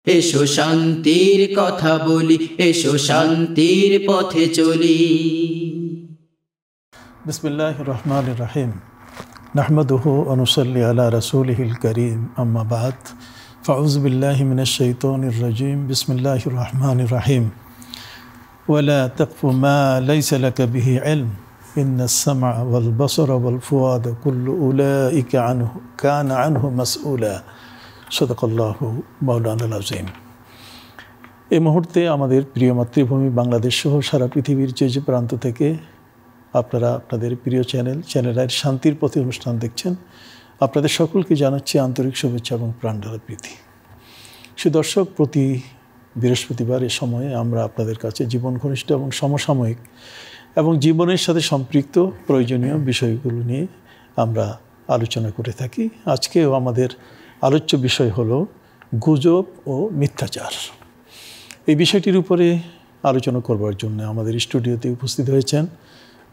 এসো শান্তির কথা বলি, এসো শান্তির পথে চলি। বিসমিল্লাহির রহমানির রহিম। নাহমাদুহু ওয়া নুসাল্লি আলা রাসূলিহিল কারীম, আম্মা বাদ। ফাউযু বিল্লাহি মিনাশ শাইতানির রাজীম। বিসমিল্লাহির রহমানির রহিম। ওয়ালা তাকফু মা লাইসা লাকা বিহি ইলম, ইন্নাস সামআ ওয়াল বাসারা ওয়াল ফুআদা কুল্লু উলাইকা আনহু কানা আনহু মাসউলা। সাদাকাল্লাহু মাওলানাল আযীম। এই মুহূর্তে আমাদের প্রিয় মাতৃভূমি বাংলাদেশ সহ সারা পৃথিবীর যে প্রান্ত থেকে আপনারা আপনাদের প্রিয় চ্যানেল আয়ের শান্তির পথে অনুষ্ঠান দেখছেন, আপনাদের সকলকে জানাচ্ছি আন্তরিক শুভেচ্ছা এবং প্রাণঢালা প্রীতি। সুদর্শক, প্রতি বৃহস্পতিবার এ সময়ে আমরা আপনাদের কাছে জীবন ঘনিষ্ঠ এবং সমসাময়িক এবং জীবনের সাথে সম্পৃক্ত প্রয়োজনীয় বিষয়গুলো নিয়ে আমরা আলোচনা করে থাকি। আজকেও আমাদের আলোচ্য বিষয় হলো গুজব ও মিথ্যাচার। এই বিষয়টির উপরে আলোচনা করবার জন্য আমাদের স্টুডিওতে উপস্থিত হয়েছেন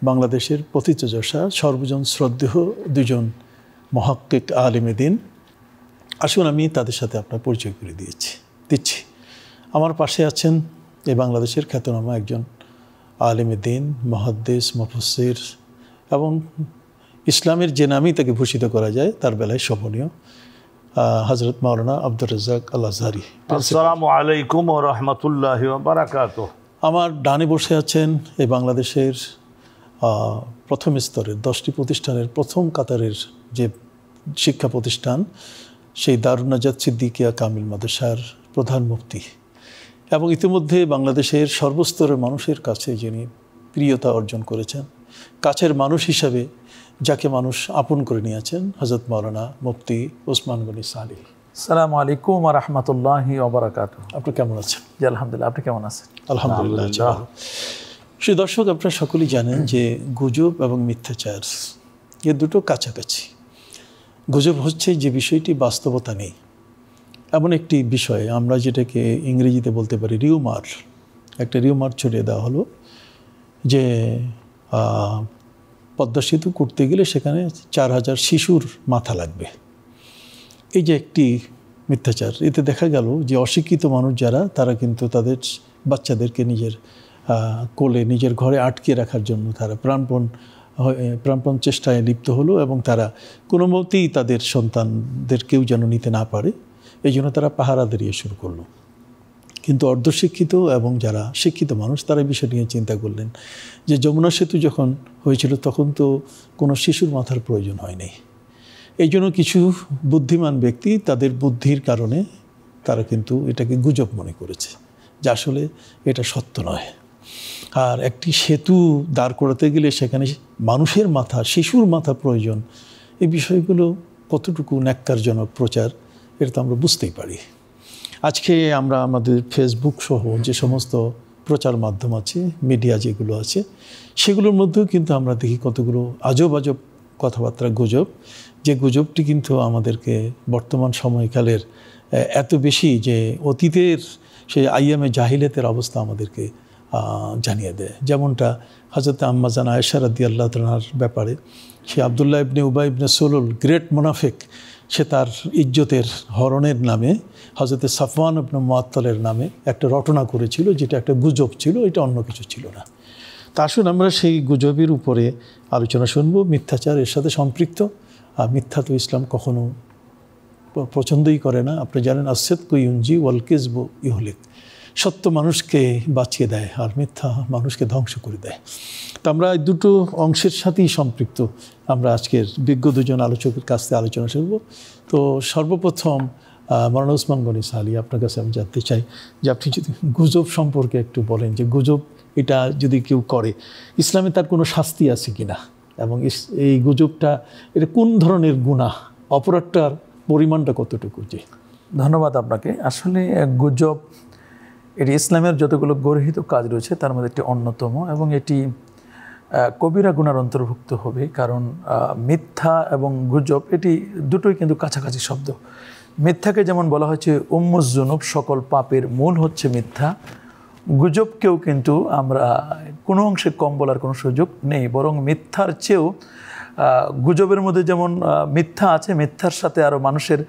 বাংলাদেশের পথিতযশা সর্বজন শ্রদ্ধেয় দুজন মুহাক্কিক আলেমে দ্বীন। আসুন আমি তাদের সাথে আপনার পরিচয় করে দিচ্ছি। আমার পাশে আছেন এই বাংলাদেশের খ্যাতনামা একজন আলেমে দ্বীন, মুহাদ্দিস, মুফাসসির এবং ইসলামের যে নামই তাকে ভূষিত করা যায় তার বেলায় শোভনীয় হযরত মাওলানা আব্দুর রাজ্জাক আল আজহারী। আসসালামু আলাইকুম ওয়া রাহমাতুল্লাহি ওয়া বারাকাতুহু। আমার ডানে বসে আছেন এই বাংলাদেশের প্রথম স্তরের 10টি প্রতিষ্ঠানের প্রথম কাতারের যে শিক্ষা প্রতিষ্ঠান, সেই দারুন নাজাত সিদ্দিকিয়া কামিল মাদ্রাসার প্রধান মুফতি এবং ইতিমধ্যে বাংলাদেশের সর্বস্তরের মানুষের কাছে যিনি প্রিয়তা অর্জন করেছেন, কাছের মানুষ হিসাবে যাকে মানুষ আপন করে নিয়েছেন, হযরত মাওলানা মুফতি ওসমান গনি সালেহ। আসসালামু আলাইকুম ওয়া রাহমাতুল্লাহি ওয়া বারাকাতুহু। আপনি কেমন আছেন? জি আলহামদুলিল্লাহ, আপনি কেমন আছেন? আলহামদুলিল্লাহ। শ্রী দর্শক, আপনারা সকলেই জানেন যে গুজব এবং মিথ্যাচার এ দুটো কাছাকাছি। গুজব হচ্ছে যে বিষয়টি বাস্তবতা নেই, এমন একটি বিষয় আমরা যেটাকে ইংরেজিতে বলতে পারি রিউমার। একটা রিউমার ছড়িয়ে দেওয়া হলো যে পদ্মা সেতু করতে গেলে সেখানে 4000 শিশুর মাথা লাগবে। এই যে একটি মিথ্যাচার, এতে দেখা গেল যে অশিক্ষিত মানুষ যারা, তারা কিন্তু তাদের বাচ্চাদেরকে নিজের কোলে নিজের ঘরে আটকে রাখার জন্য তারা প্রাণপণ চেষ্টায় লিপ্ত হলো এবং তারা কোনো মতেই তাদের সন্তানদের কেউ যেন নিতে না পারে, এই জন্য তারা পাহারা দাঁড়িয়ে শুরু করলো। কিন্তু অর্ধশিক্ষিত এবং যারা শিক্ষিত মানুষ তারা বিষয় নিয়ে চিন্তা করলেন যে যমুনা সেতু যখন হয়েছিল তখন তো কোনো শিশুর মাথার প্রয়োজন হয়নি। এই জন্য কিছু বুদ্ধিমান ব্যক্তি তাদের বুদ্ধির কারণে তারা কিন্তু এটাকে গুজব মনে করেছে যে আসলে এটা সত্য নয়। আর একটি সেতু দাঁড় করাতে গেলে সেখানে মানুষের মাথা, শিশুর মাথা প্রয়োজন, এই বিষয়গুলো কতটুকু ন্যাক্কারজনক প্রচার, এটা তো আমরা বুঝতেই পারি। আজকে আমরা আমাদের ফেসবুক সহ যে সমস্ত প্রচার মাধ্যম আছে, মিডিয়া যেগুলো আছে, সেগুলোর মধ্যেও কিন্তু আমরা দেখি কতগুলো আজব কথাবার্তা, গুজব, যে গুজবটি কিন্তু আমাদেরকে বর্তমান সময়কালের এত বেশি যে অতীতের সেই আইয়ামে জাহিলিয়াতের অবস্থা আমাদেরকে জানিয়ে দেয়। যেমনটা হযরত আম্মা জান আয়েশা রাদিয়াল্লাহু তাআলার ব্যাপারে, সে আব্দুল্লাহ ইবনে উবাই ইবনে সুলুল, গ্রেট মুনাফিক, সে তার ইজ্জতের হরণের নামে হযরত সাফওয়ান ইবনে মুআত্তালের নামে একটা রটনা করেছিল, যেটা একটা গুজব ছিল, এটা অন্য কিছু ছিল না। তা আসুন আমরা সেই গুজবের উপরে আলোচনা শুনব। মিথ্যাচার এর সাথে সম্পৃক্ত। আর মিথ্যা তো ইসলাম কখনো পছন্দই করে না। আপনি জানেন আসিদকু ইউনজি ওয়াল কিযবু ইহলিক। সত্য মানুষকে বাঁচিয়ে দেয় আর মিথ্যা মানুষকে ধ্বংস করে দেয়। তো আমরা এই দুটো অংশের সাথেই সম্পৃক্ত আমরা আজকের বিজ্ঞ দুজন আলোচকের কাছ থেকে আলোচনা শুনব। তো সর্বপ্রথম মাওলানা ওসমান গনি সালেহ, আপনার কাছে আমি জানতে চাই যে আপনি যদি গুজব সম্পর্কে একটু বলেন যে গুজব এটা যদি কেউ করে, ইসলামে তার কোনো শাস্তি আছে কিনা, এবং এই গুজবটা এটা কোন ধরনের গুনাহ, অপরাধটার পরিমাণটা কতটুকু? যে ধন্যবাদ আপনাকে। আসলে গুজব এটি ইসলামের যতগুলো গর্হিত কাজ রয়েছে তার মধ্যে একটি অন্যতম, এবং এটি কবিরা গুনার অন্তর্ভুক্ত হবে। কারণ মিথ্যা এবং গুজব এটি দুটোই কিন্তু কাছাকাছি শব্দ। মিথ্যাকে যেমন বলা হয়েছে উম্মুজ জুনুব, সকল পাপের মূল হচ্ছে মিথ্যা, গুজবকেও কিন্তু আমরা কোনো অংশে কম বলার কোনো সুযোগ নেই, বরং মিথ্যার চেয়েও গুজবের মধ্যে যেমন মিথ্যা আছে, মিথ্যার সাথে আরও মানুষের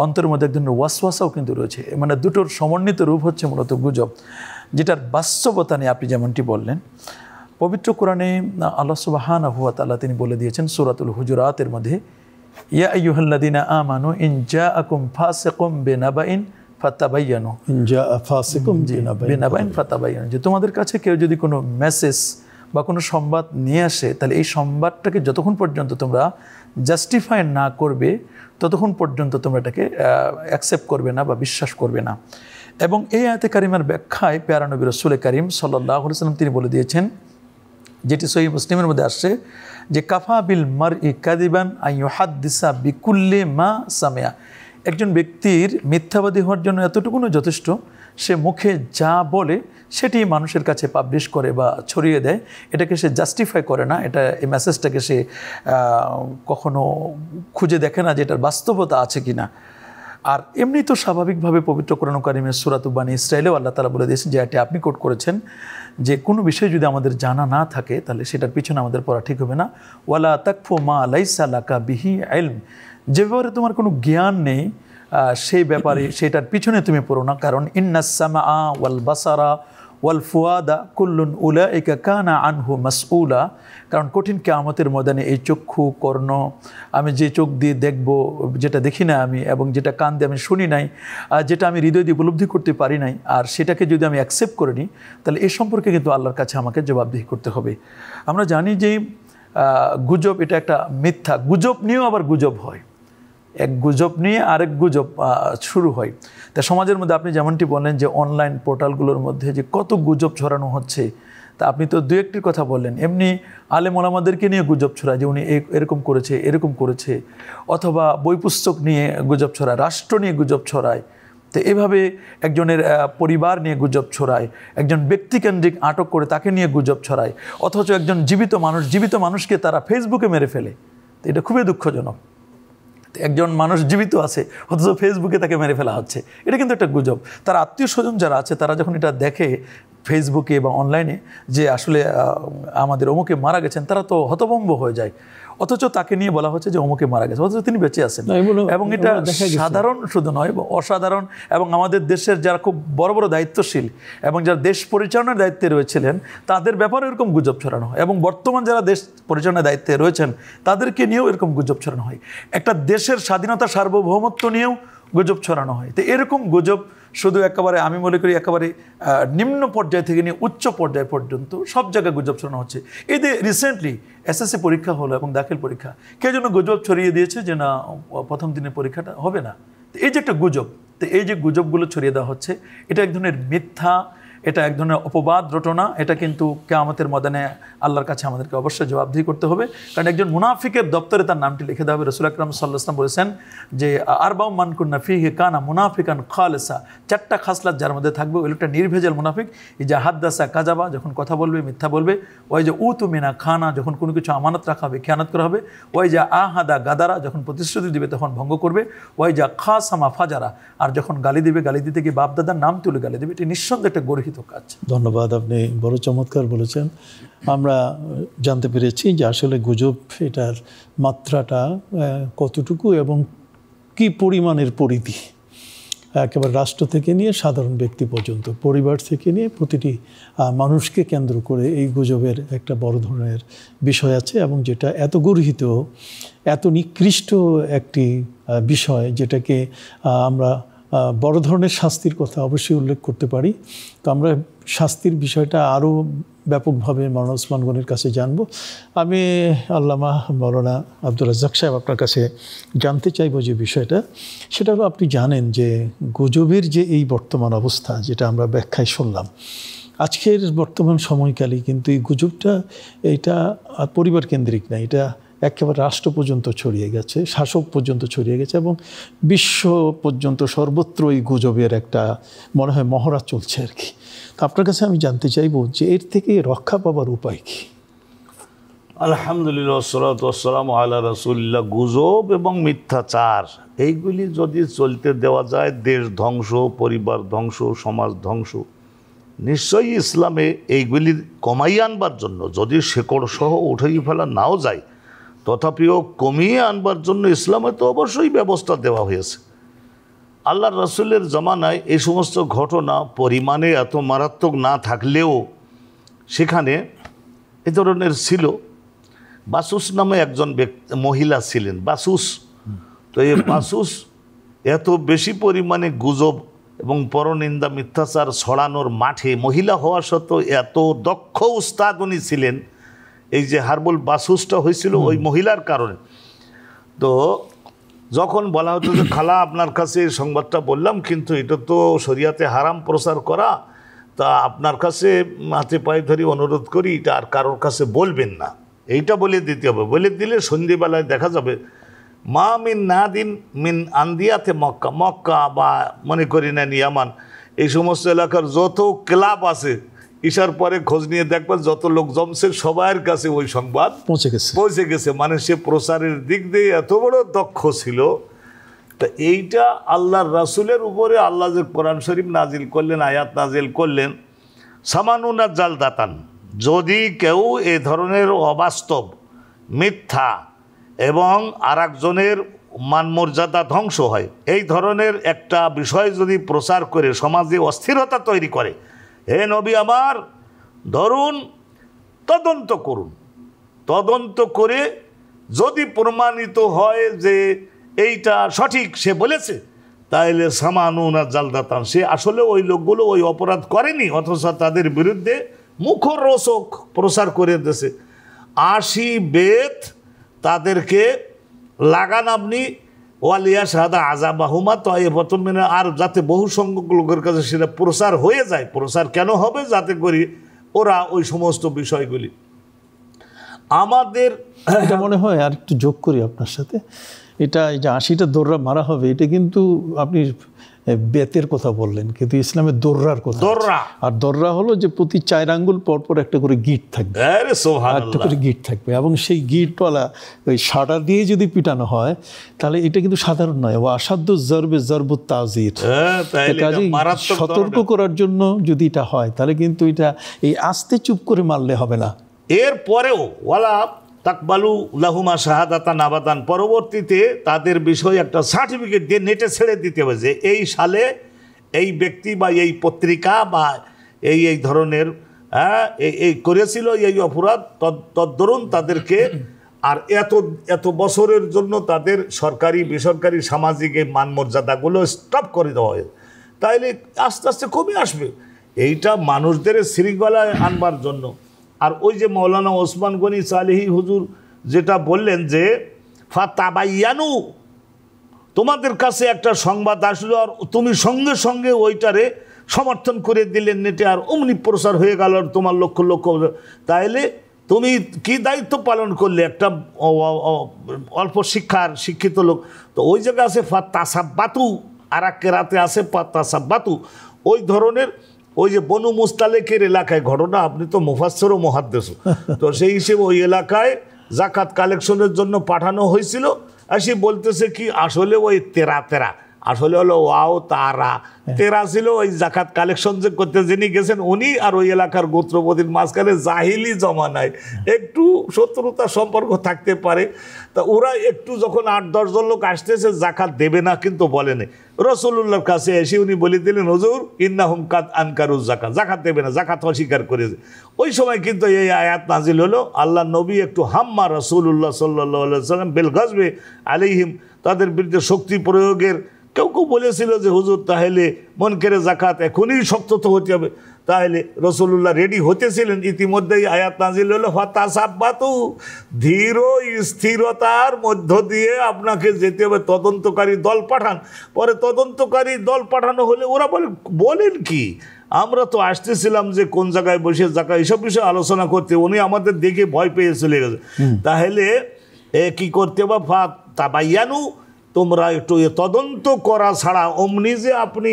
অন্তরের মধ্যে এক ধরনের ওয়াসওয়াসাও কিন্তু রয়েছে। মানে দুটোর সমন্বিত রূপ হচ্ছে মূলত গুজব, যেটার বাস্তবতা নিয়ে আপনি যেমনটি বললেন। পবিত্র কোরআনে আল্লাহ সুবহানাহু ওয়া তাআলা তিনি বলে দিয়েছেন সূরাতুল হুজুরাতের মধ্যে, ইয়া আইয়ুহাল্লাযীনা আমানু ইন জাআকুম ফাসিকুম বিনাবাইন ফাতাবায়ানু, যে তোমাদের কাছে কেউ যদি কোনো মেসেজ বা কোনো সংবাদ নিয়ে আসে, তাহলে এই সংবাদটাকে যতক্ষণ পর্যন্ত তোমরা জাস্টিফাই না করবে ততক্ষণ পর্যন্ত তোমরা এটাকে অ্যাকসেপ্ট করবে না বা বিশ্বাস করবে না। এবং এই আয়াতে কারিমার ব্যাখ্যায় প্যারা নবী রাসূল কারীম সাল্লাল্লাহু আলাইহি ওয়াসাল্লাম তিনি বলে দিয়েছেন, যেটি সহিহ মুসলিমের মধ্যে আসছে, যে কাফা বিল মারই কাযিবান আন ইউহাদ্দিসা বিকুল্লি মা সামিয়া, একজন ব্যক্তির মিথ্যাবাদী হওয়ার জন্য এতটুকুনও যথেষ্ট, সে মুখে যা বলে সেটি মানুষের কাছে পাবলিশ করে বা ছড়িয়ে দেয়, এটাকে সে জাস্টিফাই করে না, এই মেসেজটাকে সে কখনো খুঁজে দেখে না যে এটার বাস্তবতা আছে কি না। আর এমনি তো স্বাভাবিকভাবে পবিত্র কোরআন কারিমের সূরাত বানী ইসরাঈলেও আল্লাহ তাআলা বলে দিয়েছেন, যে এটি আপনি কোট করেছেন, যে কোনো বিষয় যদি আমাদের জানা না থাকে তাহলে সেটার পিছনে আমাদের পড়া ঠিক হবে না। ওয়ালা তাকফু মা লাইসা লাকা বিহি ইলম, যে ব্যাপারে তোমার কোনো জ্ঞান নেই সেই ব্যাপারে সেটার পিছনে তুমি পড়ো না, কারণ ইন্নাস সামাআ ওয়াল বাসারা ওয়াল ফুয়াদা কুল্লুন উলাইকা কানা আনহু মাসউলা, কারণ কঠিন কিয়ামতের ময়দানে এই চক্ষু, কর্ণ, আমি যে চোখ দিয়ে দেখব, যেটা দেখি না আমি, এবং যেটা কান দিয়ে আমি শুনি নাই, যেটা আমি হৃদয় দিয়ে উপলব্ধি করতে পারি নাই, আর সেটাকে যদি আমি অ্যাকসেপ্ট করে নিই, তাহলে এই সম্পর্কে কিন্তু আল্লাহর কাছে আমাকে জবাবদিহি করতে হবে। আমরা জানি যে গুজব এটা একটা মিথ্যা, গুজব নিয়েও আবার গুজব হয়, এক গুজব নিয়ে আরেক গুজব শুরু হয়। তা সমাজের মধ্যে আপনি যেমনটি বললেন যে অনলাইন পোর্টালগুলোর মধ্যে যে কত গুজব ছড়ানো হচ্ছে, তা আপনি তো দু একটির কথা বললেন, এমনি আলেম ওলামাদেরকে নিয়ে গুজব ছড়ায় যে উনি এরকম করেছে, এরকম করেছে, অথবা বই পুস্তক নিয়ে গুজব ছড়ায়, রাষ্ট্র নিয়ে গুজব ছড়ায়। তো এভাবে একজনের পরিবার নিয়ে গুজব ছড়ায়, একজন ব্যক্তিকেন্দ্রিক আটক করে তাকে নিয়ে গুজব ছড়ায়, অথচ একজন জীবিত মানুষকে তারা ফেসবুকে মেরে ফেলে। তো এটা খুবই দুঃখজনক। একজন মানুষ জীবিত আছে অথচ ফেসবুকে তাকে মেরে ফেলা হচ্ছে, এটা কিন্তু একটা গুজব। তার আত্মীয় স্বজন যারা আছে তারা যখন এটা দেখে ফেসবুকে বা অনলাইনে যে আসলে আমাদের অমুকে মারা গেছেন, তারা তো হতভম্ব হয়ে যায়, অথচ তাকে নিয়ে বলা হচ্ছে যে অমুকে মারা গেছে, অথচ তিনি বেঁচে আছেন। এবং এটা সাধারণ শুধু নয়, অসাধারণ। এবং আমাদের দেশের যারা খুব বড় বড় দায়িত্বশীল এবং যারা দেশ পরিচালনার দায়িত্বে রয়েছিলেন তাদের ব্যাপারে এরকম গুজব ছড়ানো হয়, এবং বর্তমান যারা দেশ পরিচালনার দায়িত্বে রয়েছেন তাদেরকে নিয়েও এরকম গুজব ছড়ানো হয়। একটা দেশের স্বাধীনতা সার্বভৌমত্ব নিয়েও গুজব ছড়ানো হয়। তো এরকম গুজব শুধু একেবারে আমি মনে করি একেবারে নিম্ন পর্যায় থেকে নিয়ে উচ্চ পর্যায় পর্যন্ত সব জায়গায় গুজব ছড়ানো হচ্ছে। এতে রিসেন্টলি এসএসসি পরীক্ষা হলো এবং দাখিল পরীক্ষা, কে যেন গুজব ছড়িয়ে দিয়েছে যে না প্রথম দিনের পরীক্ষাটা হবে না। তো এই যে একটা গুজব, তো এই যে গুজবগুলো ছড়িয়ে দেওয়া হচ্ছে, এটা এক ধরনের মিথ্যা, এটা এক ধরনের অপবাদ রটনা। এটা কিন্তু কিয়ামতের ময়দানে আল্লাহর কাছে আমাদেরকে অবশ্যই জবাবদিহি করতে হবে, কারণ একজন মুনাফিকের দপ্তরে তার নামটি লিখে দেওয়া হবে। রাসূল আকরাম সাল্লাল্লাহু আলাইহি ওয়াসাল্লাম বলেছেন যে আরবাউ মান কুন্না ফীহি কানা মুনাফিকান খালিসা, চারটা খাসলাত যার মধ্যে থাকবে ওই লোকটা নির্ভেজাল মুনাফিক। ইজা হাদ্দাসা কাযাবা, যখন কথা বলবে মিথ্যা বলবে। ওই যে উতু মিনা খানা, যখন কোনো কিছু আমানত রাখা হবে খেয়ানত করা হবে। ওই যা আহাদা গাদারা, যখন প্রতিশ্রুতি দিবে তখন ভঙ্গ করবে। ওই যা খাসামা ফাজারা, আর যখন গালি দিবে গালি দিতে গিয়ে বাপ দাদার নাম তুলে গালি দেবে। এটি নিঃসন্দেহে একটা গর্হিত কাজ। ধন্যবাদ, আপনি বড় চমৎকার বলেছেন। আমরা জানতে পেরেছি যে আসলে গুজব এটার মাত্রাটা কতটুকু এবং কি পরিমাণের পরিধি, একেবারে রাষ্ট্র থেকে নিয়ে সাধারণ ব্যক্তি পর্যন্ত, পরিবার থেকে নিয়ে প্রতিটি মানুষকে কেন্দ্র করে এই গুজবের একটা বড় ধরনের বিষয় আছে, এবং যেটা এত গর্হিত, এত নিকৃষ্ট একটি বিষয়, যেটাকে আমরা বড় ধরনের শাস্তির কথা অবশ্যই উল্লেখ করতে পারি। তো আমরা শাস্তির বিষয়টা আরও ব্যাপকভাবে মাওলানা ওসমান গনির কাছে জানব। আমি আল্লামা মাওলানা আব্দুর রাজ্জাক সাহেব আপনার কাছে জানতে চাইব যে বিষয়টা, সেটা হলো আপনি জানেন যে গুজবের যে এই বর্তমান অবস্থা, যেটা আমরা ব্যাখ্যায় শুনলাম, আজকের বর্তমান সময়কালে কিন্তু এই গুজবটা এটা পরিবার কেন্দ্রিক না, এটা একেবারে রাষ্ট্র পর্যন্ত ছড়িয়ে গেছে, শাসক পর্যন্ত ছড়িয়ে গেছে, এবং বিশ্ব পর্যন্ত সর্বত্র এই গুজবের একটা মনে হয় মহড়া চলছে আর কি। তো আপনার কাছে আমি জানতে চাইব যে এর থেকে রক্ষা পাবার উপায় কী? আলহামদুলিল্লাহ, সালাতু ওয়াসসালামু আলা রাসূলিল্লাহ। গুজব এবং মিথ্যাচার এইগুলি যদি চলতে দেওয়া যায়, দেশ ধ্বংস, পরিবার ধ্বংস, সমাজ ধ্বংস। নিশ্চয়ই ইসলামে এইগুলি কমাইয়ে আনবার জন্য, যদি শেকড় সহ উঠিয়ে ফেলা নাও যায়, তথাপিও কমিয়ে আনবার জন্য ইসলামে তো অবশ্যই ব্যবস্থা দেওয়া হয়েছে। আল্লাহর রাসূলের জামানায় এই সমস্ত ঘটনা পরিমাণে এত মারাত্মক না থাকলেও সেখানে এ ধরনের ছিল। বাসুস নামে একজন মহিলা ছিলেন, বাসুস। তো এই বাসুস এত বেশি পরিমাণে গুজব এবং পরনিন্দা মিথ্যাচার ছড়ানোর মাঠে মহিলা হওয়া সত্ত্বেও এত দক্ষ উস্তাদ উনি ছিলেন। এই যে হারবুল বাসুসটা হয়েছিল ওই মহিলার কারণে। তো যখন বলা হতো যে খালা আপনার কাছে এই সংবাদটা বললাম, কিন্তু এটা তো শরিয়াতে হারাম প্রচার করা, তা আপনার কাছে হাতে পায়ে ধরে অনুরোধ করি এটা আর কারোর কাছে বলবেন না, এইটা বলে দিতে হবে। বলে দিলে সন্ধ্যেবেলায় দেখা যাবে মা মিন নাদিন মিন আন্দিয়াতে মক্কা, মক্কা বা মনে করি না ইয়ামান, এই সমস্ত এলাকার যত ক্লাব আছে ঈশার পরে খোঁজ নিয়ে দেখবেন যত লোক জমছে সবার কাছে ওই সংবাদ পৌঁছে গেছে। মানে সে প্রচারের দিক দিয়ে এত বড় দক্ষ ছিল। তা এইটা আল্লাহর রাসূলের উপরে আল্লাহ যে কোরআন শরীফ নাজিল করলেন, আয়াত নাজিল করলেন, সামানুনা জালদাতান, যদি কেউ এ ধরনের অবাস্তব মিথ্যা এবং আর একজনের মানমর্যাদা ধ্বংস হয় এই ধরনের একটা বিষয় যদি প্রচার করে সমাজে অস্থিরতা তৈরি করে, হে নবী আমার ধরুন তদন্ত করুন, তদন্ত করে যদি প্রমাণিত হয় যে এইটা সঠিক সে বলেছে, তাহলে সামানুনা জালদাতান, সে আসলে ওই লোকগুলো ওই অপরাধ করেনি, অথচ তাদের বিরুদ্ধে মুখরোচক প্রচার করে দিয়েছে। 80 বেত তাদেরকে লাগান আপনি, ওয়ালিয়া শাহাদা আযাবাহুমা তায়িবাতুম মিন, আর যাতে বহু সংখ্যক লোকের কাছে সেটা প্রচার হয়ে যায়। প্রচার কেন হবে? যাতে করে ওরা ওই সমস্ত বিষয়গুলি আমাদের এটা মনে হয় আর একটু যোগ করি আপনার সাথে, এটা এই যে 80টা দোররা মারা হবে, এটা কিন্তু আপনি বেতের কথা বললেন, কিন্তু ইসলামের দোররার কথা। আর দোররা হলো যে প্রতি 4 আঙ্গুল পর পর একটা করে গিট থাকবে, একটা করে গিট থাকবে, এবং সেই গিটওয়ালা ওই সাটা দিয়ে যদি পিটানো হয় তাহলে এটা কিন্তু সাধারণ নয়। ও আসাধ্য জরবে জরবুত তাজির, কাজেই সতর্ক করার জন্য যদি এটা হয় তাহলে কিন্তু এটা এই আস্তে চুপ করে মারলে হবে না। এরপরেও ওয়ালা তাকবালু লাহুমা শাহাদাতান আবাদান, পরবর্তীতে তাদের বিষয়ে একটা সার্টিফিকেট দিয়ে নেটে ছেড়ে দিতে হবে যে এই সালে এই ব্যক্তি বা এই পত্রিকা বা এই ধরনের এই করেছিল এই অপরাধ, তদ্দরুন তাদেরকে আর এত বছরের জন্য তাদের সরকারি বেসরকারি সামাজিক এই মান মর্যাদাগুলো স্টপ করে দেওয়া হয়, তাইলে আস্তে আস্তে কমে আসবে। এইটা মানুষদের শৃঙ্খলায় আনবার জন্য। আর ওই যে মৌলানা ওসমান গনি সালেহী হুজুর যেটা বললেন যে ফাতাবাইয়ানু, তোমাদের কাছে একটা সংবাদ আসলো আর তুমি সঙ্গে সঙ্গে ওইটারে সমর্থন করে দিলেন নেটে, আর অমনি প্রচার হয়ে গেল আর তোমার লক্ষ লক্ষ, তাইলে তুমি কি দায়িত্ব পালন করলে? একটা অল্প শিক্ষিত লোক। তো ওই জায়গায় আছে ফাতাসাব্বাতু, আর এক রাতে আছে ফাতাসাব্বাতু। ওই ধরনের ওই যে বনু মুস্তালেকের এলাকায় ঘটনা, আপনি তো মুফাসসির ও মুহাদ্দিস, তো সেই হিসেবে ওই এলাকায় জাকাত কালেকশনের জন্য পাঠানো হয়েছিল। আর সে বলতেছে কি আসলে ওই তেরা আসলে হলো ওয়াও তারা তেরা ছিল ওই জাকাত কালেকশন যে করতে যিনি গেছেন উনি, আর ওই এলাকার গোত্রপতির মাঝখানে জাহিলি জমানায় একটু শত্রুতা সম্পর্ক থাকতে পারে। তা ওরা একটু যখন 8-10 জন লোক আসতেছে জাকাত দেবে না কিন্তু বলেনি, রাসূলুল্লাহর কাছে এসে উনি বলে দিলেন হুজুর ইন্নাহুম কাদ আনকারুজ জাকাত, জাকাত দেবে না, জাকাত অস্বীকার করেছে। ওই সময় কিন্তু এই আয়াত নাজিল হলো, আল্লাহ নবী একটু হাম্মা রাসূলুল্লাহ সাল্লাল্লাহু আলাইহি ওয়াসাল্লাম বিল গাজবে আলাইহিম, তাদের বিরুদ্ধে শক্তি প্রয়োগের। কেউ বলেছিল যে হুজুর তাহলে মুনকারে জাকাত এখনই শক্ত তো হতে হবে, তাহলে রাসূলুল্লাহ রেডি হতেছিলেন, ইতিমধ্যেই আয়াত নাজিল হলো ফাতাসাব্বাতু, ধীর স্থিরতার মধ্য দিয়ে আপনাকে যেতে হবে, তদন্তকারী দল পাঠান। পরে তদন্তকারী দল পাঠানো হলে ওরা বলেন কি আমরা তো আসতেছিলাম যে কোন জায়গায় বসে জায়গা এইসব বিষয়ে আলোচনা করতে, উনি আমাদের দেখে ভয় পেয়ে চলে গেছে। তাহলে কি করতে হবে? ফাতাবাইয়ানু, তোমরা একটু তদন্ত করা ছাড়া অমনি যে আপনি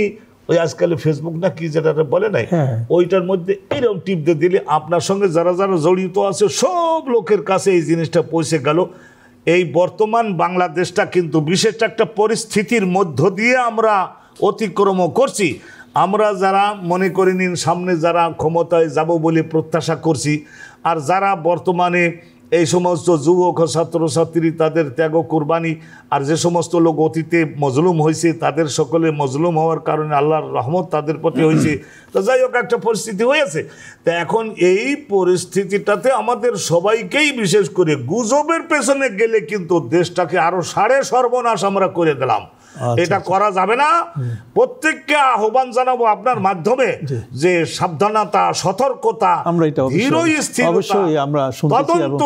ওই আজকাল ফেসবুক না কি যেটা বলে নাই ওইটার মধ্যে এরকম টিপ দিয়ে দিলে আপনার সঙ্গে যারা যারা জড়িত আছে সব লোকের কাছে এই জিনিসটা পৌঁছে গেল। এই বর্তমান বাংলাদেশটা কিন্তু বিশেষ একটা পরিস্থিতির মধ্য দিয়ে আমরা অতিক্রম করছি। আমরা যারা মনে করে নিন সামনে যারা ক্ষমতায় যাব বলে প্রত্যাশা করছি, আর যারা বর্তমানে এই সমস্ত যুবক ও ছাত্রছাত্রী তাদের ত্যাগ কোরবানি, আর যে সমস্ত লোক অতীতে মজলুম হয়েছে তাদের সকলে মজলুম হওয়ার কারণে আল্লাহর রহমত তাদের প্রতি হয়েছে। তো যাই হোক, একটা পরিস্থিতি হয়েছে। তা এখন এই পরিস্থিতিটাতে আমাদের সবাইকেই, বিশেষ করে গুজবের পেছনে গেলে কিন্তু দেশটাকে আরো সাড়ে সর্বনাশ আমরা করে দিলাম। এটা করা যাবে না। প্রত্যেককে আহ্বান জানাবো আপনার মাধ্যমে যে সাবধানতা, সতর্কতা, আমরা এটা অবশ্যই আমরা শুনতেছি এবং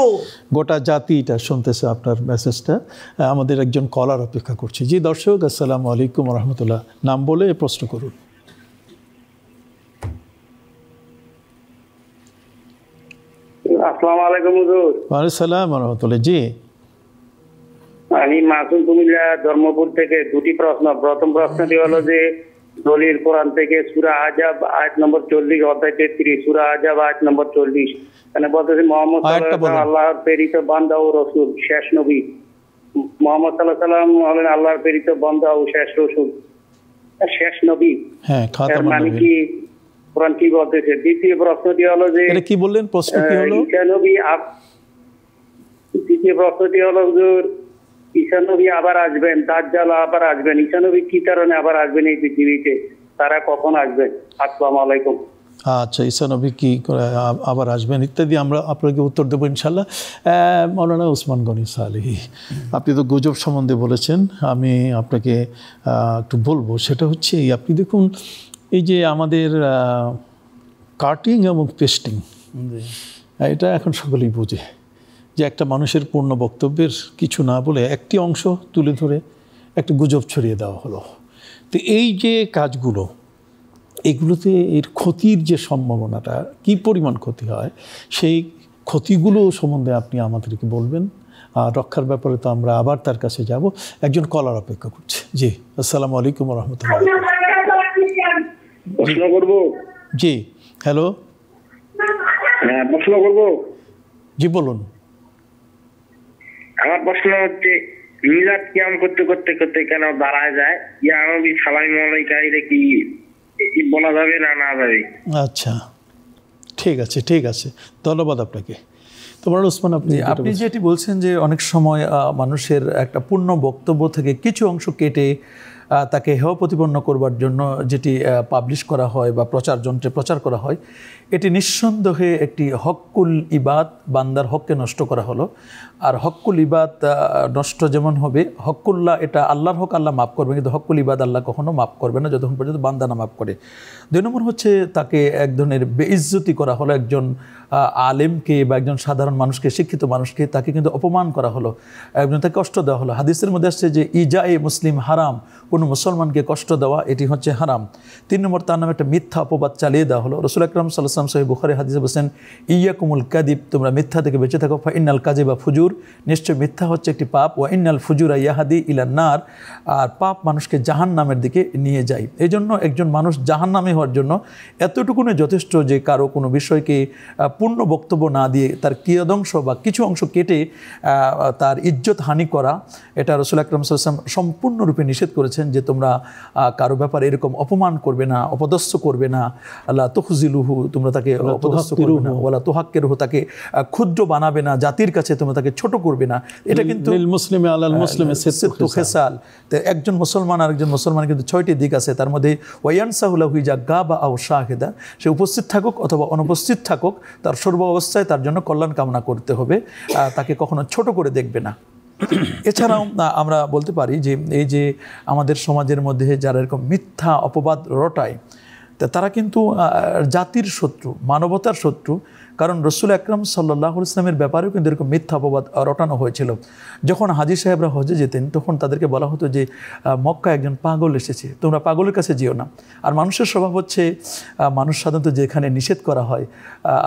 গোটা জাতি এটা শুনতেছে আপনার মেসেজটা। আমাদের একজন কলার অপেক্ষা করছে। জি দর্শক, আসসালামু আলাইকুম ওয়া রাহমাতুল্লাহ। নাম বলে প্রশ্ন করুন। আসসালামু আলাইকুম হুজুর। ওয়া আলাইকুম আসসালাম ওয়া রাহমাতুল্লাহ। জি, আমি মাসুম কুমিল্লা ধর্মপুর থেকে দুটি প্রশ্ন। প্রথম প্রশ্নটি হলো যে দলিল কোরআন থেকে সূরা আহজাব আয়াত নম্বর 40 অধ্যায় 33, সূরা আহজাব আয়াত নম্বর 40, এখানে বলতেছে মোহাম্মদ সাল্লাল্লাহু আলাইহি ওয়াসাল্লাম আল্লাহর প্রেরিত বান্দা ও রাসূল, শেষ নবী। মোহাম্মদ সাল্লাল্লাহু আলাইহি ওয়াসাল্লাম হলেন আল্লাহর প্রেরিত বান্দা ও শেষ রাসূল, শেষ নবী। হ্যাঁ, খাতামুন মানে নবী। কি কোরআন কি বলতেছে? দ্বিতীয় প্রশ্নটি হলো যে এটা কি বললেন, প্রশ্ন কি হলো? ঈসা নবী দ্বিতীয় প্রশ্নটি হলো হুজুর, ঈসা নবী আবার আসবেন, দাজ্জাল আবার আসবেন, ঈসা নবী কি কারণে আবার আসবেন এই পৃথিবীতে, তারা কখন আসবেন? আসসালামু আলাইকুম। আচ্ছা, ঈসা নবী কি আবার আসবেন ইত্যাদি আমরা আপনাকে উত্তর দেবো ইনশাল্লাহ। মৌলানা উসমান গনি সালেহী, আপনি তো গুজব সম্বন্ধে বলেছেন, আমি আপনাকে একটু বলবো। সেটা হচ্ছে আপনি দেখুন, এই যে আমাদের কাটিং এবং পেস্টিং, এটা এখন সকলেই বোঝে যে একটা মানুষের পূর্ণ বক্তব্যের কিছু না বলে একটি অংশ তুলে ধরে একটা গুজব ছড়িয়ে দেওয়া হলো। তো এই যে কাজগুলো, এগুলোতে এর ক্ষতির যে সম্ভাবনাটা, কি পরিমাণ ক্ষতি হয়, সেই ক্ষতিগুলো সম্বন্ধে আপনি আমাদেরকে বলবেন। আর রক্ষার ব্যাপারে তো আমরা আবার তার কাছে যাব। একজন কলার অপেক্ষা করছে। জি, আসসালামু আলাইকুম ওয়া রাহমাতুল্লাহ। প্রশ্ন করব? জি, হ্যালো। হ্যাঁ, প্রশ্ন করব। জি, বলুন। আমার প্রশ্ন হচ্ছে, মিলাদ কিয়াম করতে করতে করতে কেন দাঁড়ায় যায়? ইয়া নবী সালাম আলাইকা, এটা কি বলা যাবে না না যাবে? আচ্ছা, ঠিক আছে, ঠিক আছে, ধন্যবাদ আপনাকে। তোমার উসমান, আপনি যেটি বলছেন যে অনেক সময় মানুষের একটা পূর্ণ বক্তব্য থেকে কিছু অংশ কেটে তাকে হেয় প্রতিপন্ন করবার জন্য যেটি পাবলিশ করা হয় বা প্রচার যন্ত্রে প্রচার করা হয়, এটি নিঃসন্দেহে একটি হক্কুল ইবাদ, বান্দার হককে নষ্ট করা হলো। আর হক্কুল ইবাদ নষ্ট যেমন হবে, হক্কুল্লাহ এটা আল্লাহর হক আল্লাহ মাফ করবে, কিন্তু হক্কুল ইবাদ আল্লাহ কখনো মাফ করবে না যতক্ষণ পর্যন্ত বান্দা না মাফ করে। 2 নম্বর হচ্ছে তাকে এক ধরনের বেইজ্জতি করা হলো, একজন আলেমকে বা একজন সাধারণ মানুষকে, শিক্ষিত মানুষকে তাকে কিন্তু অপমান করা হলো, একজন তাকে কষ্ট দেওয়া হলো। হাদিসের মধ্যে আসছে যে ইজায়ে মুসলিম হারাম, কোনো মুসলমানকে কষ্ট দেওয়া এটি হচ্ছে হারাম। 3 নম্বর, তার নামে একটা মিথ্যা অপবাদ চালিয়ে দেওয়া হলো। রাসূল আকরাম সাল্লাল্লাহু আলাইহি ওয়াসাল্লাম সহিহ বুখারী হাদিসে বলেছেন, ইয়াকুমুল কাযিব, তোমরা মিথ্যা থেকে বেঁচে থাকো। ফা ইন্নাল কাযিবা ফুজুর, নিশ্চয় মিথ্যা হচ্ছে একটি পাপ। ওয়া ইন্নাল ফুজুরা ইয়াহাদি ইলান নার, আর পাপ মানুষকে জাহান্নামের দিকে নিয়ে যায়। এই জন্য একজন মানুষ জাহান্নামী হওয়ার জন্য এতটুকুনি যথেষ্ট যে কারো কোনো বিষয়কে পূর্ণ বক্তব্য না দিয়ে তার কিয়দংশ বা কিছু অংশ কেটে তার ইজ্জত হানি করা, এটা রাসূল আকরাম সাল্লাল্লাহু আলাইহি ওয়াসাল্লাম সম্পূর্ণরূপে নিষেধ করেছেন যে তোমরা কারো ব্যাপারে এরকম অপমান করবে না, অপদস্থ করবে না। আল্লাহ তুখজিলুহু, তোমরা তাকে অপদস্থ করবে না। ওয়ালা তুহাক্কিরুহু, তাকে ক্ষুদ্র বানাবে না, জাতির কাছে তোমরা তাকে ছোট করবে না। এটা কিন্তু মুসলিমে আলাল মুসলিমে সিত্তু খিসাল। তো একজন মুসলমান আর একজন মুসলমানের কিন্তু 6টি দিক আছে। তার মধ্যে ওয়ায়ানসাহু লাহু ইজা গাবা আও শাহিদা, সে উপস্থিত থাকুক অথবা অনুপস্থিত থাকুক, তার সর্ব অবস্থায় তার জন্য কল্যাণ কামনা করতে হবে, তাকে কখনো ছোট করে দেখবে না। এছাড়াও আমরা বলতে পারি যে এই যে আমাদের সমাজের মধ্যে যারা এরকম মিথ্যা অপবাদ রটায়, তারা কিন্তু জাতির শত্রু, মানবতার শত্রু। কারণ রাসূল আকরাম সাল্লাল্লাহু আলাইহি ওয়াসাল্লামের ব্যাপারেও কিন্তু এরকম মিথ্যা অপবাদ রটানো হয়েছিল। যখন হাজী সাহেবরা হজে যেতেন তখন তাদেরকে বলা হতো যে মক্কা একজন পাগল এসেছে, তোমরা পাগলের কাছে যেও না। আর মানুষের স্বভাব হচ্ছে, মানুষ সাধারণত যেখানে নিষেধ করা হয়,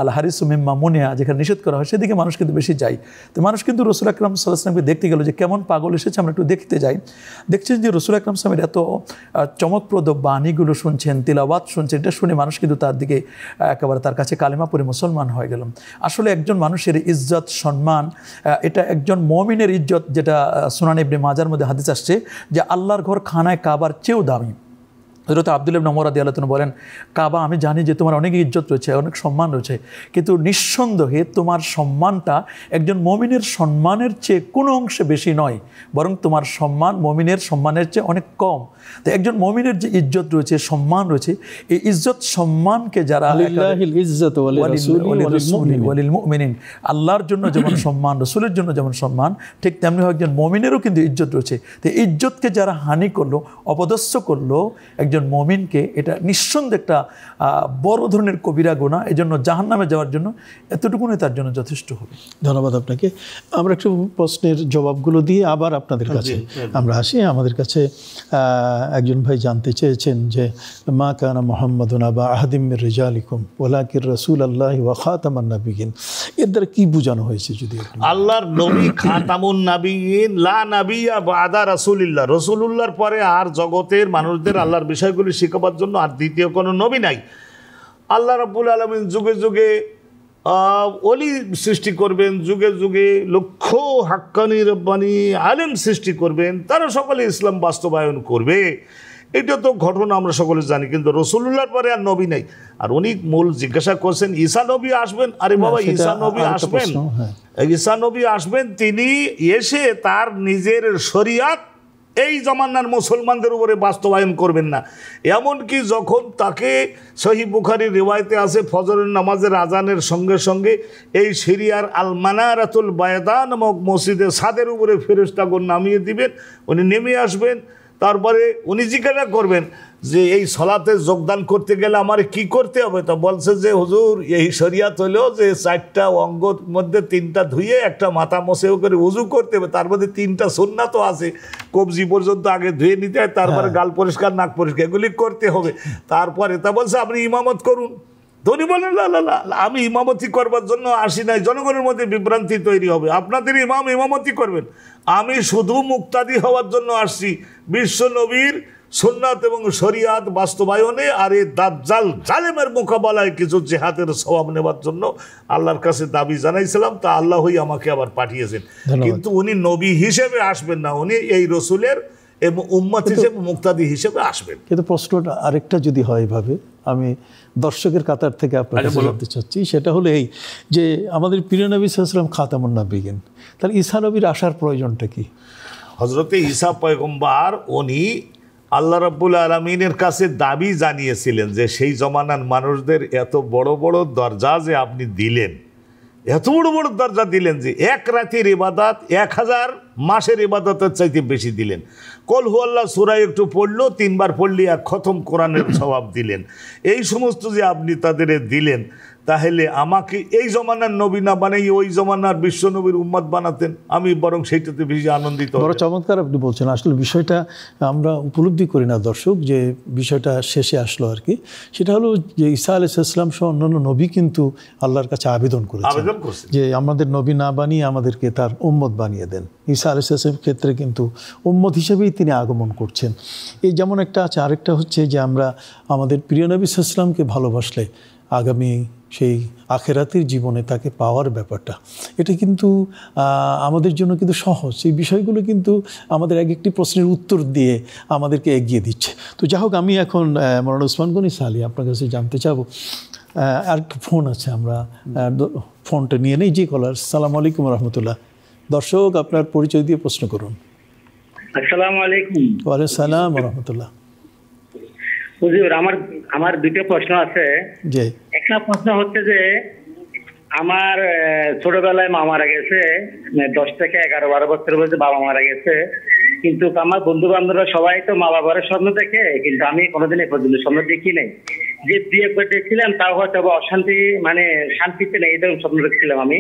আল হারিসু মিম্মা মুনিয়া, যেখানে নিষেধ করা হয় সেদিকে মানুষ কিন্তু বেশি যায়। তো মানুষ কিন্তু রাসূল আকরাম সাল্লাল্লাহু আলাইহি ওয়াসাল্লামকে দেখতে গেল যে কেমন পাগল এসেছে, আমরা একটু দেখতে যাই। দেখছেন যে রাসূল আকরাম সাল্লাল্লাহু আলাইহি ওয়াসাল্লামের এত চমকপ্রদ বাণীগুলো শুনছেন, তিলাওয়াত শুনছেন, এটা শুনে মানুষ কিন্তু তার দিকে একেবারে তার কাছে কালেমা পড়ে মুসলমান হয়ে গেল। আসলে একজন মানুষের ইজ্জত, সম্মান, এটা একজন মুমিনের ইজ্জত, যেটা সুনান ইবনে মাজার মধ্যে হাদিস আসছে যে আল্লাহর ঘর খানায় কাবার চেয়েও দামি। হযরত আব্দুল্লাহ ইবনে ওমর রাদিয়াল্লাহু তাআলা বলেন, কাবা আমি জানি যে তোমার অনেক ইজ্জত রয়েছে, অনেক সম্মান রয়েছে, কিন্তু নিঃসন্দেহে তোমার সম্মানটা একজন মুমিনের সম্মানের চেয়ে কোনো অংশে বেশি নয়, বরং তোমার সম্মান মুমিনের সম্মানের চেয়ে অনেক কম। তো একজন মুমিনের যে ইজ্জত রয়েছে, সম্মান রয়েছে, এই ইজ্জত সম্মানকে যারা লিল্লাহিল ইজ্জাতু ওয়ালিল মুমিনিন, আল্লাহর জন্য যেমন সম্মান, রাসূলের জন্য যেমন সম্মান, ঠিক তেমনি একজন মুমিনেরও কিন্তু ইজ্জত রয়েছে। তো ইজ্জতকে যারা হানি করলো, অপদস্থ করলো একজন মুমিনকে, এটা নিঃসন্দেহে একটা বড় ধরনের কবিরা গুনাহ। এই জন্য জাহান্নামে যাওয়ার জন্য এতটুকুনি তার জন্য যথেষ্ট হবে। ধন্যবাদ আপনাকে। আমরা একটু প্রশ্নের জবাবগুলো দিয়ে আবার আপনাদের কাছে আমরা আসি। আমাদের কাছে একজন ভাই জানতে চেয়েছেন যে মা কানা মুহাম্মাদুন আবা আহাদিম মির রিজালিকুম ওয়ালাকিন রাসূলুল্লাহি ওয়া খাতামান নাবিয়িন, এর দ্বারা কি বোঝানো হয়েছে? যদি আল্লাহর নবী খাতামুন নাবিয়িন, লা নাবিয়্যা বাদা রাসূলিল্লাহ, রাসূলুল্লাহর পরে আর জগতের মানুষদের আল্লাহর বিষয়গুলি শেখাবার জন্য আর দ্বিতীয় কোনো নবী নাই। আল্লাহ রাব্বুল আলামিন যুগে যুগে ওলি সৃষ্টি করবেন, যুগে যুগে লক্ষ হাক্কানি রব্বানি আলেম সৃষ্টি করবেন, তারা সকলে ইসলাম বাস্তবায়ন করবে। এটা তো ঘটনা আমরা সকলে জানি, কিন্তু রাসূলুল্লাহর পরে আর নবী নাই। আর উনি মূল জিজ্ঞাসা করছেন ঈসা নবী আসবেন। আরে বাবা, ঈসা নবী আসবেন, ঈসা নবী আসবেন, তিনি এসে তার নিজের শরিয়াত এই জমানার মুসলমানদের উপরে বাস্তবায়ন করবেন না। এমনকি যখন তাকে সহিহ বুখারীর রিওয়ায়েতে আছে ফজরের নামাজের আজানের সঙ্গে সঙ্গে এই সিরিয়ার আল মানারাতুল বায়দা নামক মসজিদে ছাদের উপরে ফেরেশতাগণ নামিয়ে দিবেন, উনি নেমে আসবেন। তারপরে উনি জিজ্ঞাসা করবেন যে এই সলাতে যোগদান করতে গেলে আমার কি করতে হবে? তো বলছে যে হুজুর, এই শরিয়াত হলো যে 4টা অঙ্গর মধ্যে 3টা ধুয়ে একটা মাথা মোছেও করে উজু করতে হবে, তার মধ্যে 3টা সুন্নাতও আছে, কবজি পর্যন্ত আগে ধুয়ে নিতে হয়, তারপরে গাল পরিষ্কার, নাক পরিষ্কার, এগুলি করতে হবে। তারপরে তা বলছে আপনি ইমামত করুন। তো উনি বলেন না, আমি ইমামতি করবার জন্য আসি নাই, জনগণের মধ্যে বিভ্রান্তি তৈরি হবে, আপনাদের ইমাম ইমামতি করবেন, আমি শুধু মুক্তাদি হওয়ার জন্য আসছি বিশ্ব নবীর সুন্নাত এবং শরিয়াত বাস্তবায়নে, আর এই দাজ্জাল জালেমের মোকাবেলায় কিছু জিহাদের সওয়াব নেবার জন্য আল্লাহর কাছে দাবি জানাইছিলাম, তা আল্লাহই আমাকে আবার পাঠিয়েছেন। কিন্তু উনি নবী হিসেবে আসবেন না, উনি এই রসুলের এবং উম্মত হিসেবে মুক্তাদি হিসেবে আসবেন। কিন্তু প্রশ্নটা আরেকটা যদি হয় এভাবে, আমি দর্শকের কাতার থেকে আপনাকে বলতে চাচ্ছি, সেটা হলো এই যে আমাদের প্রিয় নবী সাল্লাল্লাহু আলাইহি ওয়াসাল্লাম খাতামুন নাবিয়িন, তাহলে ঈসা নবীর আসার প্রয়োজনটা কি? হযরতে ঈসা পয়গম্বর উনি আল্লাহ রাব্বুল আলামিনের কাছে দাবি জানিয়েছিলেন যে সেই জমানার মানুষদের এত বড় বড় দরজা যে আপনি দিলেন, এত বড় বড় দরজা দিলেন যে এক রাতের ইবাদত 1000 মাসের ইবাদতের চাইতে বেশি দিলেন। কল হু আল্লাহ সূরা একটু পড়লো, 3 বার পড়লে 1 খতম কোরআনের সওয়াব দিলেন। এই সমস্ত যে আপনি তাদের দিলেন, তাহলে আমাকে এই জমানার নবী না বানাই ওই জমানার বিশ্ব নবীর উম্মত বানাতেন, আমি বরং সেইটাতে বেশি আনন্দিত। বড় চমৎকার আপনি বলছেন। আসলে বিষয়টা আমরা উপলব্ধি করি না দর্শক, যে বিষয়টা শেষে আসলো আর কি, সেটা হলো যে ঈসা আলাইহিস সালাম সহ অন্যান্য নবী কিন্তু আল্লাহর কাছে আবেদন করেছেন যে আমাদের নবী না বানিয়ে আমাদেরকে তার উম্মত বানিয়ে দেন। ঈসা আলাইহিস সালামের ক্ষেত্রে কিন্তু উম্মত হিসেবেই তিনি আগমন করছেন। এই যেমন একটা আছে, আরেকটা হচ্ছে যে আমরা আমাদের প্রিয় নবী সাল্লাল্লাহু আলাইহি ওয়াসাল্লামকে ভালোবাসলে আগামী সেই আখেরাতের জীবনে তাকে পাওয়ার ব্যাপারটা, এটা কিন্তু আমাদের জন্য কিন্তু সহজ। এই বিষয়গুলো কিন্তু আমাদের এক একটি প্রশ্নের উত্তর দিয়ে আমাদেরকে এগিয়ে দিচ্ছে। তো যাই হোক, আমি এখন মৌলানা ওসমান গনি সালি আপনার কাছে জানতে চাবো, আর ফোন আছে, আমরা ফোনটা নিয়ে নেই। জি কলার, আসসালামু আলাইকুম রহমতুল্লাহ। দর্শক আপনার পরিচয় দিয়ে প্রশ্ন করুন। আসসালামু আলাইকুম। ওয়ালাইকুম সালাম রহমতুল্লাহ। হুজুর, আমার দুটো প্রশ্ন আছে। জি। একটা প্রশ্ন হচ্ছে যে আমার ছোটবেলায় মা মারা গেছে, 10 থেকে 11-12 বছর বয়সে বাবা মারা গেছে, কিন্তু আমার বন্ধু বান্ধবরা সবাই তো মা বাবার স্বপ্ন দেখে, কিন্তু আমি কোনোদিন এই পর্যন্ত স্বপ্ন দেখি নাই। যে বিয়ে করে দেখছিলাম তাও হয়তো অশান্তি, মানে শান্তিতে নেই, এই ধরনের স্বপ্ন দেখছিলাম আমি।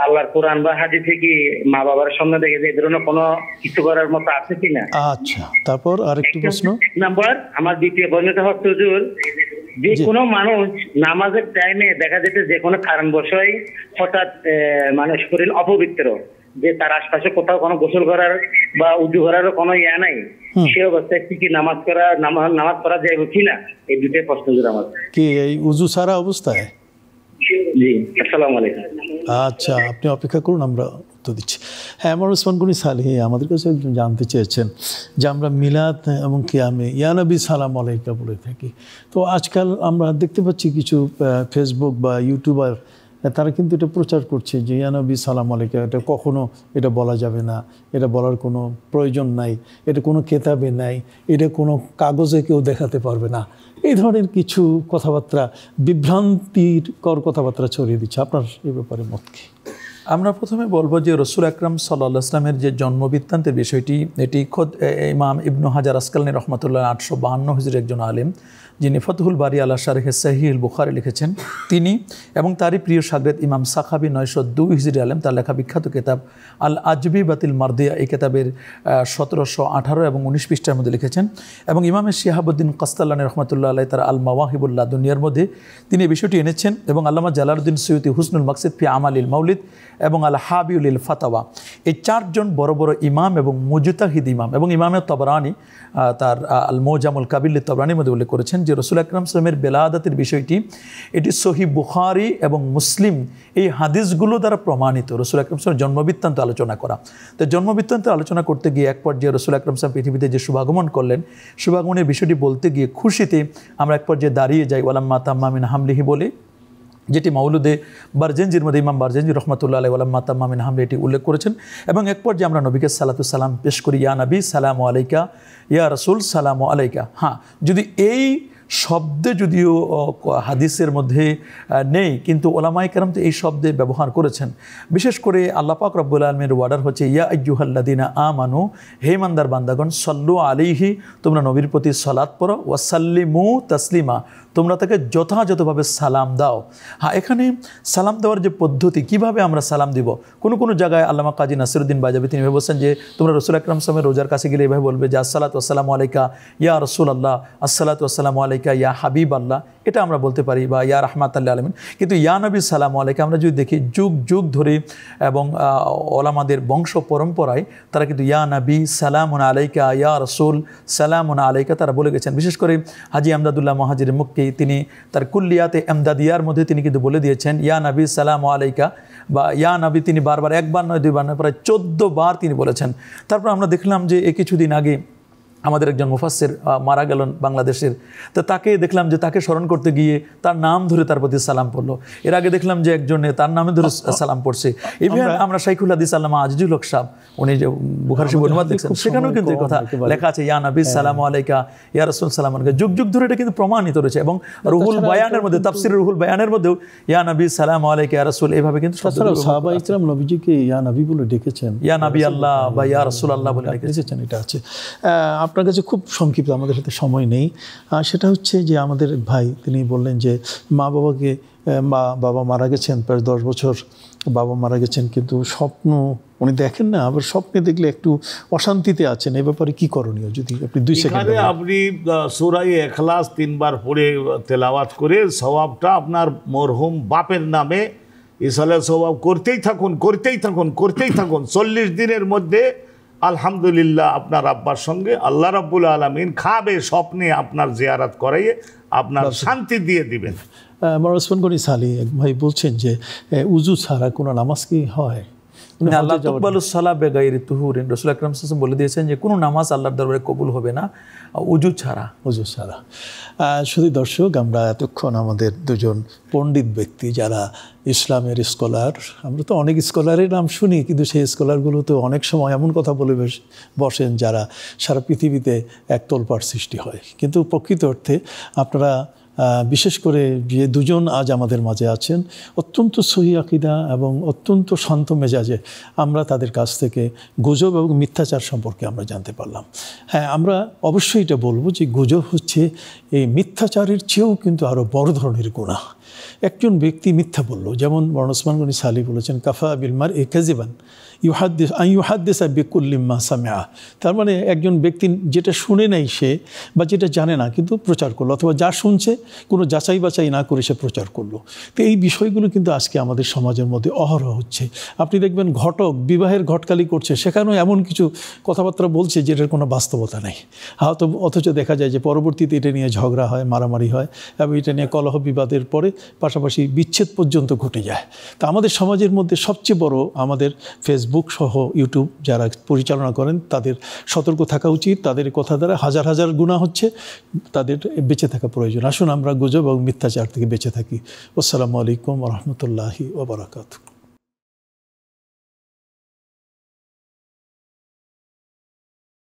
আল্লাহর কোরআন বা হাদিসে কি মা বাবার স্বপ্ন দেখে যে ধরনের কোনো কিছু করার মতো আছে কিনা? আচ্ছা, তারপর আরেকটি প্রশ্ন। নাম্বার আমার দ্বিতীয় প্রশ্নটা হচ্ছে হুজুর, যে কোনো মানুষ নামাজের টাইমে দেখা যেতে যে কোনো কারণবশই হঠাৎ মানে শরীর অপবিত্র, যে তার আশপাশে কোথাও কোনো গোসল করার বা উজু করারও কোনো ইয়া নাই, সে অবস্থায় কি নামাজ করা যায় কিনা? এই দুটোই প্রশ্ন আমার। কি এই উজু ছাড়া অবস্থায়? জি, আসসালামু আলাইকুম। আচ্ছা, আপনি অপেক্ষা করুন, আমরা দিচ্ছে। হ্যাঁ, আমার ওসমান গনি সালেহী আমাদের কাছে একজন জানতে চেয়েছেন যে আমরা মিলাদ এবং কিয়ামে ইয়া নবী সালাম আলাইকা বলে থাকি। তো আজকাল আমরা দেখতে পাচ্ছি কিছু ফেসবুক বা ইউটিউবার তারা কিন্তু এটা প্রচার করছে যে ইয়া নবী সালাম আলাইকা, এটা কখনো এটা বলা যাবে না, এটা বলার কোনো প্রয়োজন নাই, এটা কোনো কেতাবে নাই, এটা কোনো কাগজে কেউ দেখাতে পারবে না, এই ধরনের কিছু কথাবার্তা, বিভ্রান্তিকর কথাবার্তা ছড়িয়ে দিচ্ছে। আপনার এই ব্যাপারে মত কি? আমরা প্রথমে বলবো যে রসুল আকরাম সাল্লাল্লাহু আলাইহি ওয়াসাল্লামের যে জন্মবৃত্তান্তের বিষয়টি, এটি খোদ ইমাম ইবনু হাজার আসকালানী রহমতুল্লাহ 852 হিজরির একজন আলেম, যিনি ফতহুল বারি আলা শারহে সহিহুল বুখারী লিখেছেন, তিনি এবং তারই প্রিয় শাগরেদ ইমাম সাখাবি 902 হিজরি আলেম, তার লেখা বিখ্যাত কিতাব আল আজবি বাতিল মারদিয়া, এই কিতাবের 1718 এবং 19 পৃষ্ঠার মধ্যে লিখেছেন। এবং ইমামের শিহাবুদ্দিন কাস্তালানী রহমতুল্লাহ আলাইহি তার আল মাওয়াহিবুল্লাহ দুনিয়ার মধ্যে তিনি এই বিষয়টি এনেছেন। এবং আল্লামা জালালউদ্দিন সুয়ুতি হুসনুল মাকসিদ ফি আমালিল মাউলিদ এবং আল হাবিউলিল ফাতাওয়া, এই চারজন বড় বড় ইমাম এবং মুজতাহিদ ইমাম, এবং ইমামে তবরানি তার আল মুজামুল কাবিল তবরানির মধ্যে উল্লেখ করেছেন যে রসুল আকরাম সাল্লামের বেলাদাতের বিষয়টি এটি সহিহ বুখারী এবং মুসলিম এই হাদিসগুলো দ্বারা প্রমাণিত। রসুল আকরাম সাল্লামের জন্মবৃত্তান্ত আলোচনা করা, তো জন্মবৃত্তান্ত আলোচনা করতে গিয়ে এক পর্যায়ে রসুল আকরাম সাল্লাম পৃথিবীতে যে শুভাগমন করলেন, শুভাগমনের বিষয়টি বলতে গিয়ে খুশিতে আমরা এক পর্যায়ে দাঁড়িয়ে যাই ওয়ালাম্মা তাম্মা মিন হামলিহি বলে, যেটি মাউলুদে বারজেনজির মধ্যে ইমাম বারজেনজি রহমতুল্লাহ আলাইহি ওয়ালাম্মা তাম্মা মিন হামলি এটি উল্লেখ করেছেন। এবং এক পর্যায়ে আমরা নবীকে সালাতু সালাম পেশ করি, ইয়া নবী সালামু আলাইকা, ইয়া রাসূল সালামু আলাইকা। হ্যাঁ, যদি এই শব্দে যদিও হাদিসের মধ্যে নেই, কিন্তু ওলামায়ে কেরাম তো এই শব্দে ব্যবহার করেছেন। বিশেষ করে আল্লাহ পাক রব্বুল আলামিনের ওয়ার্ডার হচ্ছে ইয়া আইয়ুহাল্লাযিনা আমানু, হে ইমানদার বান্দাগণ, সাল্লু আলাইহি, তোমরা নবীর প্রতি সালাত পড়ো, ওয়াসাল্লিমু তাসলিমা, তোমরা তাকে যথাযথভাবে সালাম দাও। হ্যাঁ, এখানে সালাম দেওয়ার যে পদ্ধতি, কিভাবে আমরা সালাম দিব, কোনো জায়গায় আল্লামা কাজী নাসিরুদ্দিন বাজাবি তিনি বলছেন যে তোমরা রসুল আকরাম সাল্লাল্লাহু আলাইহি রোজার কাছে গেলে এভাবে বলবে যে আসসালাতু ওয়াসসালামু আলাইকা ইয়া রাসূলুল্লাহ, আসসালাতু ওয়াসসালামু আলাইকা ইয়া হাবিব আল্লাহ, এটা আমরা বলতে পারি, বা ইয়া রাহমাতাল্লিল আলামিন। কিন্তু ইয়া নবী সালামু আলাইকা আমরা যদি দেখি যুগ যুগ ধরে এবং ওলামাদের বংশ পরম্পরায় তারা কিন্তু ইয়া নবী সালামুন আলাইকা, ইয়া রাসূল সালামুন আলাইকা তারা বলে গেছেন। বিশেষ করে হাজি আমদাদুল্লাহ মুহাজির মুক্কি তিনি তার কুল্লিয়াতে এমদাদিয়ার মধ্যে তিনি কিন্তু বলে দিয়েছেন ইয়া নবী সালামু আলাইকা, বা ইয়া নবী তিনি বারবার, একবার নয় দুইবার নয়, প্রায় 14 বার তিনি বলেছেন। তারপর আমরা দেখলাম যে কিছুদিন আগে আমাদের একজন মুফাসসির মারা গেলেন বাংলাদেশের, তো তাকে দেখলাম যে তাকে স্মরণ করতে গিয়ে তার নাম ধরে তার প্রতি সালাম পড়লো। এর আগে দেখলাম যে একজনে তার নামে ধরে সালাম পড়ছে। ইভেন আমরা শাইখুল হাদিস আল্লামা আজিজুল হক সাহেব, উনি যে বুখারী শরীফ অনুবাদ লিখছেন, সেখানেও কিন্তু এই কথা লেখা আছে ইয়া নবী সালামু আলাইকা, ইয়া রাসূল সালামু আলাইকা। যুগ যুগ ধরে এটা কিন্তু প্রমাণিত রয়েছে। এবং রুহুল বায়ানের মধ্যে, তাফসীর রুহুল বায়ানের মধ্যেও ইয়া নবী সালামু আলাইকা, ইয়া রাসূল, এইভাবে কিন্তু সাহাবা ইকরাম নবীজিকে ইয়া নবী বলে ডেকেছেন, ইয়া নবী আল্লাহ বা ইয়া রাসূল আল্লাহ বলে ডেকেছেন। এটা আছে। আপনার কাছে খুব সংক্ষিপ্ত, আমাদের সাথে সময় নেই, সেটা হচ্ছে যে আমাদের ভাই তিনি বললেন যে বাবা মারা গেছেন, প্রায় 10 বছর বাবা মারা গেছেন, কিন্তু স্বপ্ন উনি দেখেন না, আবার স্বপ্নে দেখলে একটু অশান্তিতে আছেন, এ ব্যাপারে কি করণীয় যদি আপনি 2 সেকেন্ড? আপনি সূরা ইখলাস 3 বার পড়ে তেলাওয়াত করে সওয়াবটা আপনার মরহুম বাপের নামে ইসালে সওয়াব করতেই থাকুন 40 দিনের মধ্যে আলহামদুলিল্লাহ আপনার আব্বার সঙ্গে আল্লাহ রাব্বুল আলামিন খাবে স্বপ্নে আপনার জিয়ারত করাইয়ে আপনার শান্তি দিয়ে দিবেন। ওসমান গনি সালেহী এক ভাই বলছেন যে উযু ছাড়া কোনো নামাজ কি হয়? আল্লাহ তাকবালুস সালাহ বেগাইরি তুহুরিন, রাসূল আকরাম সাল্লাল্লাহু আলাইহি ওয়াসাল্লাম বলে দিয়েছেন যে কোনো নামাজ আল্লাহর দরবারে কবুল হবে না উযু ছাড়া। শুধু দর্শক, আমরা এতক্ষণ আমাদের 2জন পণ্ডিত ব্যক্তি যারা ইসলামের স্কলার, আমরা তো অনেক স্কলারের নাম শুনি, কিন্তু সেই স্কলারগুলো তো অনেক সময় এমন কথা বলে বসেন যারা সারা পৃথিবীতে এক তোলপাড় সৃষ্টি হয়। কিন্তু প্রকৃত অর্থে আপনারা বিশেষ করে যে 2জন আজ আমাদের মাঝে আছেন, অত্যন্ত সহি আকীদা এবং অত্যন্ত শান্ত মেজাজে আমরা তাদের কাছ থেকে গুজব এবং মিথ্যাচার সম্পর্কে আমরা জানতে পারলাম। হ্যাঁ, আমরা অবশ্যই এটা বলবো যে গুজব হচ্ছে এই মিথ্যাচারের চেয়েও কিন্তু আরও বড় ধরনের গুনাহ। একজন ব্যক্তি মিথ্যা বলল, যেমন ওসমান গনি সালেহী বলেছেন কাফা বিল মারই কাযিবান ইউহাদ্দিসা বিকুল্লি মা সামিআ, তার মানে একজন ব্যক্তি যেটা শুনে নাই সে বা যেটা জানে না কিন্তু প্রচার করলো, অথবা যা শুনছে কোনো যাচাই বাছাই না করে সে প্রচার করলো। তো এই বিষয়গুলো কিন্তু আজকে আমাদের সমাজের মধ্যে অহরহ হচ্ছে। আপনি দেখবেন ঘটক বিবাহের ঘটকালি করছে, সেখানেও এমন কিছু কথাবার্তা বলছে যেটার কোনো বাস্তবতা নেই, হয়তো অথচ দেখা যায় যে পরবর্তীতে এটা নিয়ে ঝগড়া হয়, মারামারি হয় এবং এটা নিয়ে কলহ বিবাদের পরে পাশাপাশি বিচ্ছেদ পর্যন্ত ঘটে যায়। তা আমাদের সমাজের মধ্যে সবচেয়ে বড় আমাদের ফেসবুক সহ ইউটিউব যারা পরিচালনা করেন তাদের সতর্ক থাকা উচিত। তাদের কথা দ্বারা হাজার হাজার গুনাহ হচ্ছে, তাদের বেঁচে থাকা প্রয়োজন। আসুন আমরা গুজব এবং মিথ্যাচার থেকে বেঁচে থাকি। আসসালামু আলাইকুম ওয়া রাহমাতুল্লাহি ওয়া বারাকাতুহু।